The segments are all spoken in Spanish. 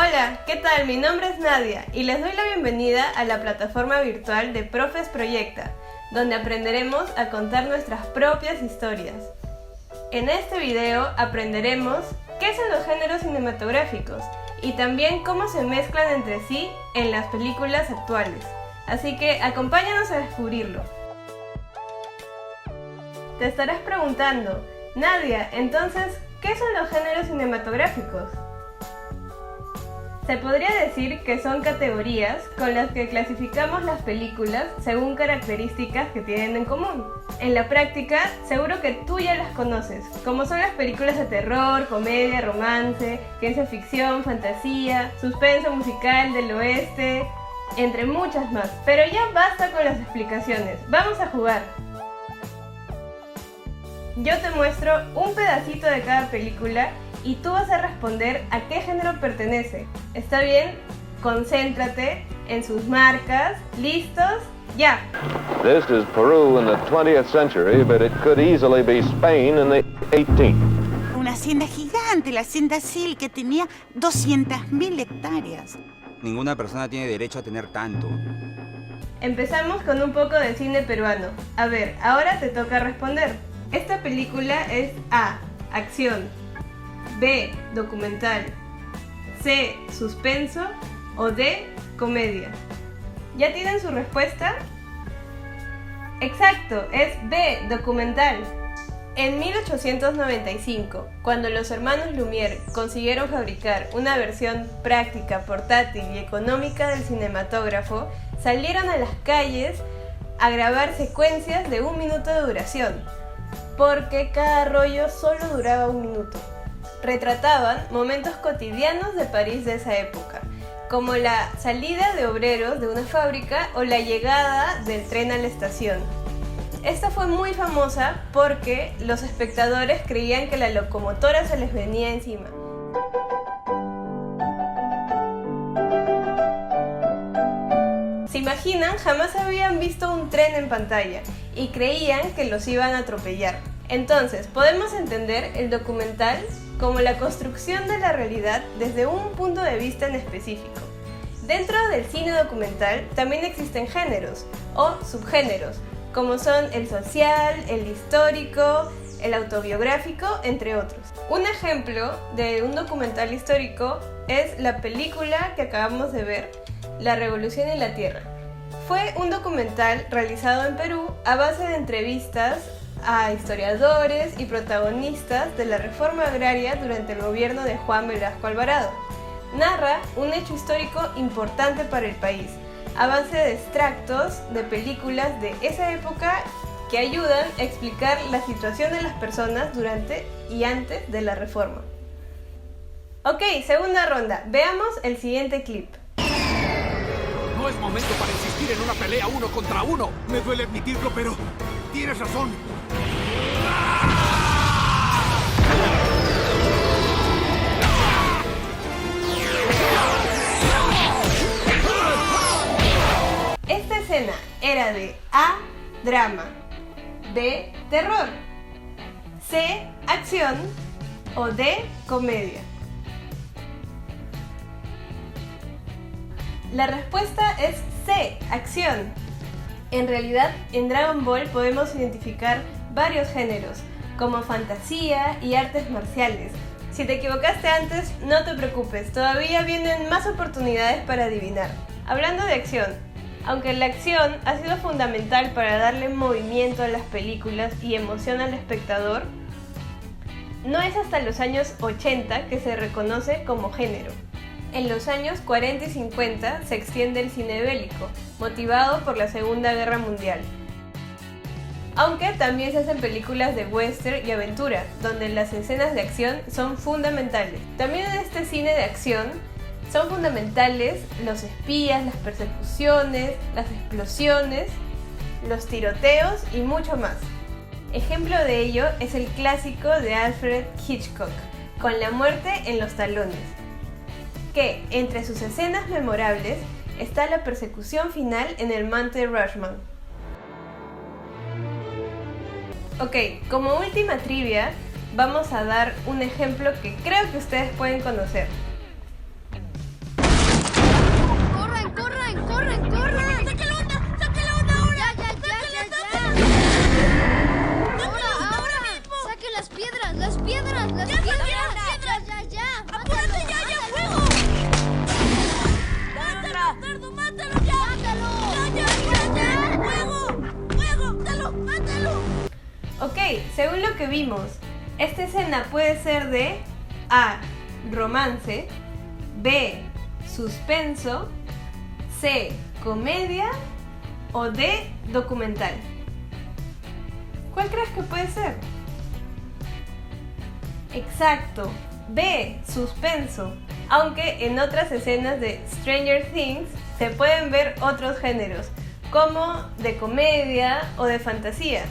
Hola, ¿qué tal? Mi nombre es Nadia y les doy la bienvenida a la plataforma virtual de Profes Proyecta, donde aprenderemos a contar nuestras propias historias. En este video aprenderemos qué son los géneros cinematográficos y también cómo se mezclan entre sí en las películas actuales. Así que acompáñanos a descubrirlo. Te estarás preguntando, Nadia, entonces, ¿qué son los géneros cinematográficos? Se podría decir que son categorías con las que clasificamos las películas según características que tienen en común. En la práctica, seguro que tú ya las conoces, como son las películas de terror, comedia, romance, ciencia ficción, fantasía, suspenso musical del oeste, entre muchas más. Pero ya basta con las explicaciones, vamos a jugar. Yo te muestro un pedacito de cada película y tú vas a responder a qué género pertenece. ¿Está bien? Concéntrate en sus marcas. ¿Listos? ¡Ya! This is Peru in the 20th century, but it could easily be Spain in the 18th. Una hacienda gigante, la hacienda Sil, que tenía 200.000 hectáreas. Ninguna persona tiene derecho a tener tanto. Empezamos con un poco de cine peruano. A ver, ahora te toca responder. Esta película es A. Acción. B. Documental. C. Suspenso. O D. Comedia. ¿Ya tienen su respuesta? Exacto, es B. Documental. En 1895, cuando los hermanos Lumière consiguieron fabricar una versión práctica, portátil y económica del cinematógrafo, salieron a las calles a grabar secuencias de 1 minuto de duración, porque cada rollo solo duraba 1 minuto. Retrataban momentos cotidianos de París de esa época, como la salida de obreros de una fábrica o la llegada del tren a la estación. Esta fue muy famosa porque los espectadores creían que la locomotora se les venía encima. ¿Se imaginan? Jamás habían visto un tren en pantalla y creían que los iban a atropellar. Entonces, podemos entender el documental como la construcción de la realidad desde un punto de vista en específico. Dentro del cine documental también existen géneros o subgéneros, como son el social, el histórico, el autobiográfico, entre otros. Un ejemplo de un documental histórico es la película que acabamos de ver, La Revolución en la Tierra. Fue un documental realizado en Perú a base de entrevistas a historiadores y protagonistas de la reforma agraria durante el gobierno de Juan Velasco Alvarado. Narra un hecho histórico importante para el país, a base de extractos de películas de esa época que ayudan a explicar la situación de las personas durante y antes de la reforma. Ok, segunda ronda. Veamos el siguiente clip. No es momento para insistir en una pelea 1 contra 1. Me duele admitirlo, pero tienes razón. Esta escena era de A. Drama, B. Terror, C. Acción o D. Comedia. La respuesta es C. Acción. En realidad, en Dragon Ball podemos identificar varios géneros, como fantasía y artes marciales. Si te equivocaste antes, no te preocupes, todavía vienen más oportunidades para adivinar. Hablando de acción, aunque la acción ha sido fundamental para darle movimiento a las películas y emoción al espectador, no es hasta los años 80 que se reconoce como género. En los años 40 y 50 se extiende el cine bélico, motivado por la Segunda Guerra Mundial. Aunque también se hacen películas de western y aventura, donde las escenas de acción son fundamentales. También en este cine de acción son fundamentales los espías, las persecuciones, las explosiones, los tiroteos y mucho más. Ejemplo de ello es el clásico de Alfred Hitchcock, Con la muerte en los talones, que entre sus escenas memorables está la persecución final en el Monte Rushmore. Ok, como última trivia, vamos a dar un ejemplo que creo que ustedes pueden conocer. ¡Las piedras! ¡Las piedras! ¡Ya! ¡Apúrate ya! ¡Fuego! ¡Mátalo! ¡Mátalo ya! ¡Mátalo! ¡Ya! ¡Fuego! ¡Mátalo! Ok, según lo que vimos, esta escena puede ser de A. Romance, B. Suspenso, C. Comedia o D. Documental. ¿Cuál crees que puede ser? Exacto, B. Suspenso. Aunque en otras escenas de Stranger Things se pueden ver otros géneros, como de comedia o de fantasía.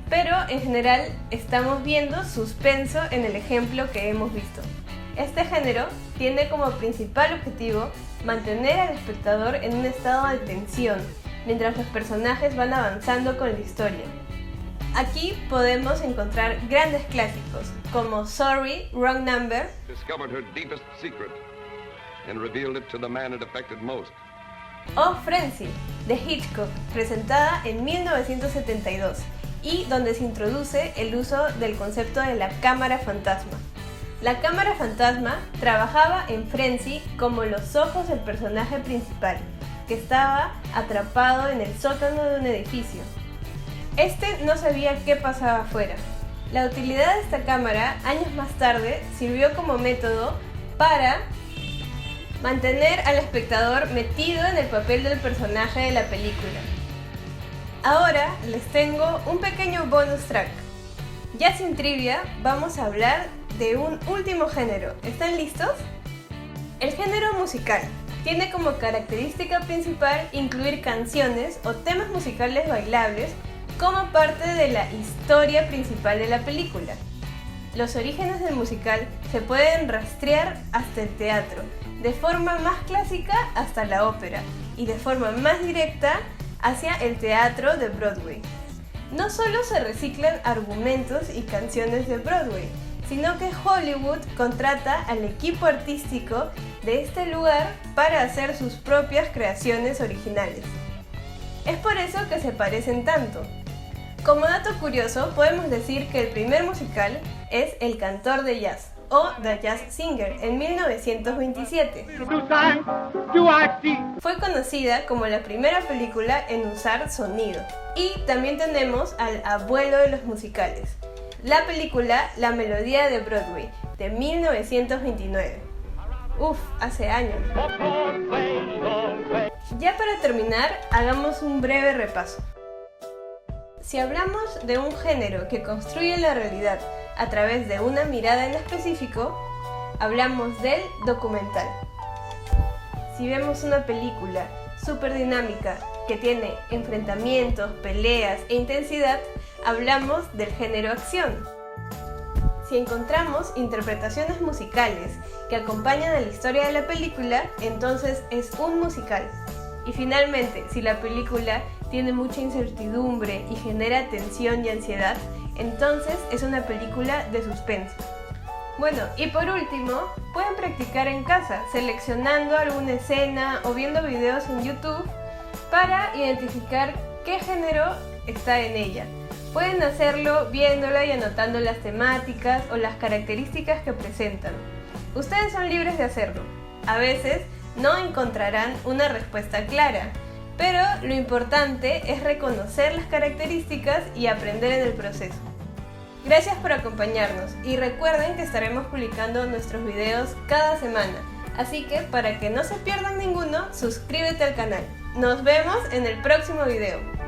Pero en general estamos viendo suspenso en el ejemplo que hemos visto. Este género tiene como principal objetivo mantener al espectador en un estado de tensión mientras los personajes van avanzando con la historia. Aquí podemos encontrar grandes clásicos como Sorry, Wrong Number, Discovered her deepest secret and revealed it to the man it affected most. o Frenzy, de Hitchcock, presentada en 1972 y donde se introduce el uso del concepto de la cámara fantasma. La cámara fantasma trabajaba en Frenzy como los ojos del personaje principal, que estaba atrapado en el sótano de un edificio. Este no sabía qué pasaba afuera. La utilidad de esta cámara, años más tarde, sirvió como método para mantener al espectador metido en el papel del personaje de la película. Ahora les tengo un pequeño bonus track. Ya sin trivia, vamos a hablar de un último género. ¿Están listos? El género musical tiene como característica principal incluir canciones o temas musicales bailables como parte de la historia principal de la película. Los orígenes del musical se pueden rastrear hasta el teatro, de forma más clásica hasta la ópera y de forma más directa hacia el teatro de Broadway. No solo se reciclan argumentos y canciones de Broadway, sino que Hollywood contrata al equipo artístico de este lugar para hacer sus propias creaciones originales. Es por eso que se parecen tanto. Como dato curioso, podemos decir que el primer musical es El Cantor de Jazz, o The Jazz Singer, en 1927. Fue conocida como la primera película en usar sonido. Y también tenemos al abuelo de los musicales, la película La Melodía de Broadway, de 1929. Uf, hace años. Ya para terminar, hagamos un breve repaso. Si hablamos de un género que construye la realidad a través de una mirada en específico, hablamos del documental. Si vemos una película súper dinámica que tiene enfrentamientos, peleas e intensidad, hablamos del género acción. Si encontramos interpretaciones musicales que acompañan a la historia de la película, entonces es un musical. Y finalmente, si la película tiene mucha incertidumbre y genera tensión y ansiedad, entonces es una película de suspenso. Bueno, y por último, pueden practicar en casa, seleccionando alguna escena o viendo videos en YouTube para identificar qué género está en ella. Pueden hacerlo viéndola y anotando las temáticas o las características que presentan. Ustedes son libres de hacerlo. A veces no encontrarán una respuesta clara, pero lo importante es reconocer las características y aprender en el proceso. Gracias por acompañarnos y recuerden que estaremos publicando nuestros videos cada semana, así que para que no se pierdan ninguno, suscríbete al canal. Nos vemos en el próximo video.